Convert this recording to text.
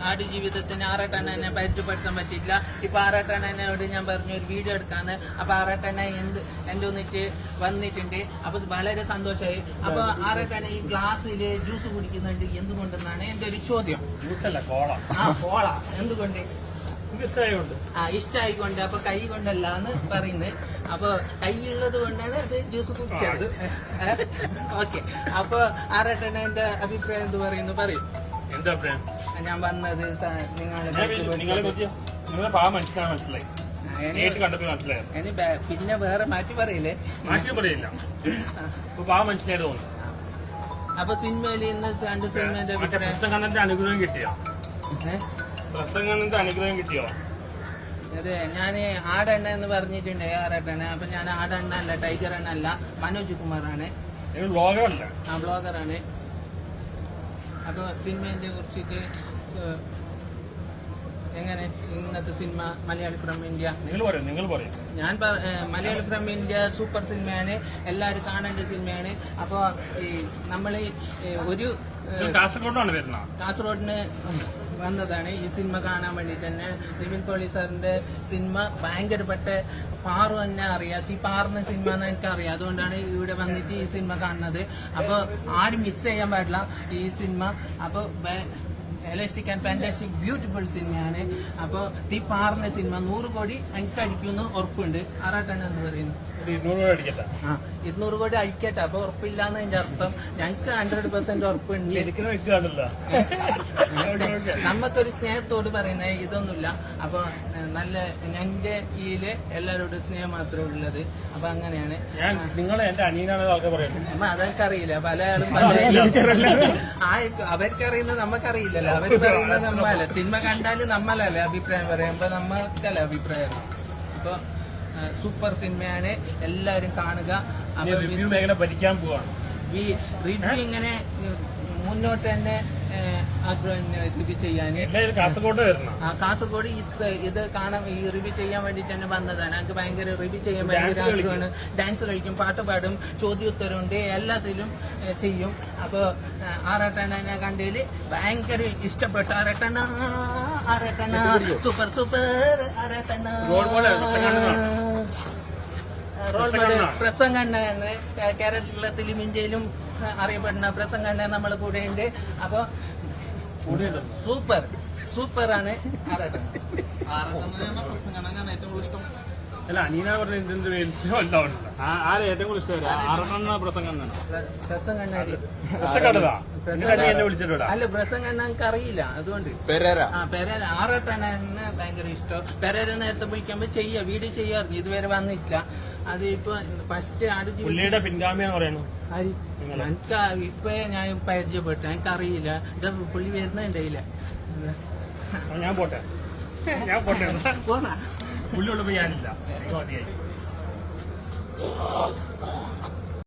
ആടുജീവിതത്തിന് ആറാട്ടണ്ണനെ പരിചയപ്പെടുത്താൻ പറ്റിയില്ല. ഇപ്പൊ ആറാട്ടണ്ണനോട് ഞാൻ പറഞ്ഞു ഒരു വീഡിയോ എടുക്കാന്ന്. അപ്പൊ ആറാട്ടണ്ണ എന്റെ ഒന്നിട്ട് വന്നിട്ടുണ്ട്. അപ്പൊ വളരെ സന്തോഷമായി. അപ്പൊ ആറാട്ടണ്ണ ഈ ഗ്ലാസ്സില് ജ്യൂസ് കുടിക്കുന്നുണ്ട് എന്തുകൊണ്ടെന്നാണ് എന്റെ ഒരു ചോദ്യം. കോള എന്തുകൊണ്ട്? ഇഷ്ടമായിക്കൊണ്ട്. അപ്പൊ കൈ കൊണ്ടല്ല എന്ന് പറയുന്നത്. അപ്പൊ കൈയുള്ളത് കൊണ്ടാണ് അത് ജ്യൂസ് കുടിച്ചത്. ഓക്കെ. അപ്പൊ ആറാട്ടണ്ണന്റെ അഭിപ്രായം എന്ത് പറയുന്നു? പറയും. എന്താ അഭിപ്രായം? ഞാൻ വന്നത് പിന്നെ വേറെ മാറ്റി പറയില്ലേ? മാറ്റി പറയില്ല. മനസ്സിലായിട്ട് തോന്നുന്നു. അപ്പൊ സിനിമയിൽ ഇന്ന് കണ്ട് സിനിമന്റെ പ്രസംഗത്തിന്റെ അനുഗ്രഹം കിട്ടിയോ? പ്രസംഗത്തിന്റെ അനുഗ്രഹം കിട്ടിയോ? അതെ, ഞാന് ആടെണ്ണ എന്ന് പറഞ്ഞിട്ടുണ്ട് ആറാട്ടെണ്ണ. അപ്പൊ ഞാൻ ആടെണ്ണ അല്ല, ടൈഗർ എണ്ണ അല്ല, മനോജ് കുമാറാണ്. ബ്ലോഗറാണ്. അപ്പൊ സിനിമയെ കുറിച്ചിട്ട് എങ്ങനെ ഇന്നത്തെ സിനിമ മലയാളി ഫ്രം ഇന്ത്യ? നിങ്ങൾ പറയും. ഞാൻ മലയാളി ഫ്രം ഇന്ത്യ സൂപ്പർ സിനിമയാണ്, എല്ലാവരും കാണേണ്ട സിനിമയാണ്. അപ്പൊ ഈ നമ്മള് ഒരു കാസർഗോഡിന് വന്നതാണ് ഈ സിനിമ കാണാൻ വേണ്ടിട്ട് തന്നെ. നിവിൻ പോളി സാറിന്റെ സിനിമ ഭയങ്കരപ്പെട്ട പാറു തന്നെ അറിയാം. ഈ പാറുന്ന സിനിമ എന്ന് എനിക്കറിയാം. അതുകൊണ്ടാണ് ഇവിടെ വന്നിട്ട് ഈ സിനിമ കാണുന്നത്. അപ്പൊ ആരും മിസ് ചെയ്യാൻ പാടില്ല ഈ സിനിമ. അപ്പൊ എലാസ്റ്റിക് ആൻഡ് ഫാന്റാസ്റ്റിക് ബ്യൂട്ടിഫുൾ സിനിമയാണ്. അപ്പൊ ഈ പാറുന്ന സിനിമ 100 കോടി എനിക്ക് അടിക്കുമെന്ന് ഉറപ്പുണ്ട്. ആറാട്ടാണ് എന്ന് പറയുന്നു. 200 കോടി അഴിക്കട്ടെ. അപ്പൊ ഉറപ്പില്ലാന്ന് അതിന്റെ അർത്ഥം. ഞങ്ങൾക്ക് 100% ഉറപ്പുണ്ട്. നമുക്കൊരു സ്നേഹത്തോട് പറയുന്നത് ഇതൊന്നുമില്ല. അപ്പൊ നല്ല ഞന്റെ കീഴില് എല്ലാവരോടും സ്നേഹം മാത്രമേ ഉള്ളത്. അപ്പൊ അങ്ങനെയാണ്. അപ്പൊ അതൊക്കെ അറിയില്ല. പല ആളും അവർക്കറിയുന്നത് നമുക്കറിയില്ലല്ലോ. അവര് പറയുന്നത് നമ്മളല്ല. സിനിമ കണ്ടാല് നമ്മളല്ലേ അഭിപ്രായം പറയുമ്പോ നമ്മൾക്കല്ല അഭിപ്രായം. അപ്പൊ സൂപ്പർ സിനിമയാണ്, എല്ലാവരും കാണുക. ഭരിക്കാൻ പോവാണ്. ഈ റിവ്യൂ ഇങ്ങനെ മുന്നോട്ട് തന്നെ ആഗ്രഹം റിവ്യൂ ചെയ്യാൻ. കാസർഗോഡ് ഇത് കാണാൻ ഈ റിവ്യൂ ചെയ്യാൻ വേണ്ടിട്ട് തന്നെ വന്നതാണ്. എനിക്ക് ഭയങ്കര റിവ്യൂ ചെയ്യാൻ ഭയങ്കര ആഗ്രഹമാണ്. ഡാൻസ് കളിക്കും, പാട്ട് പാടും, ചോദ്യോത്തരമുണ്ട്, എല്ലാത്തിലും ചെയ്യും. അപ്പൊ ആറാട്ടണ്ണനെ കണ്ടതില് ഭയങ്കര ഇഷ്ടപ്പെട്ടു. ആറാട്ടണ്ണ സൂപ്പർ ആറാട്ടണ്ണ റോൾ മോഡൽ. പ്രസംഗണ്ണ കേരളത്തിലും ഇന്ത്യയിലും അറിയപ്പെടുന്ന പ്രസംഗണ്ണ നമ്മളെ കൂടെ ഉണ്ട്. അപ്പൊ സൂപ്പറാണ് ആറാട്ടണ്ണ. പ്രസംഗണ്ണനാണ് ഏറ്റവും ഇഷ്ടം. അല്ല, അനീന പറഞ്ഞ ഏറ്റവും കൂടുതൽ ഇഷ്ടം അല്ല, പ്രസംഗണ്ണ എനിക്ക് അറിയില്ല. അതുകൊണ്ട് പെരേര ആറാട്ടണ്ണനെ ഭയങ്കര ഇഷ്ടം. പെരേര നേരത്തെ വിളിക്കുമ്പോ വീഡിയോ ചെയ്യാറുണ്ട്. ഇതുവരെ വന്നിട്ടില്ല. അത് ഇപ്പൊ ഫസ്റ്റ് പുള്ളിയുടെ പിൻഗാമിയാന്ന് പറയുന്നു. എനിക്ക് ഇപ്പൊ ഞാൻ പരിചയപ്പെട്ടു. എനിക്കറിയില്ല. ഇത് പുള്ളി വരുന്നുണ്ടായില്ല. ഞാൻ പോട്ടെ പോന്നാ പുള്ളിയുള്ളപ്പോ ഞാനില്ല.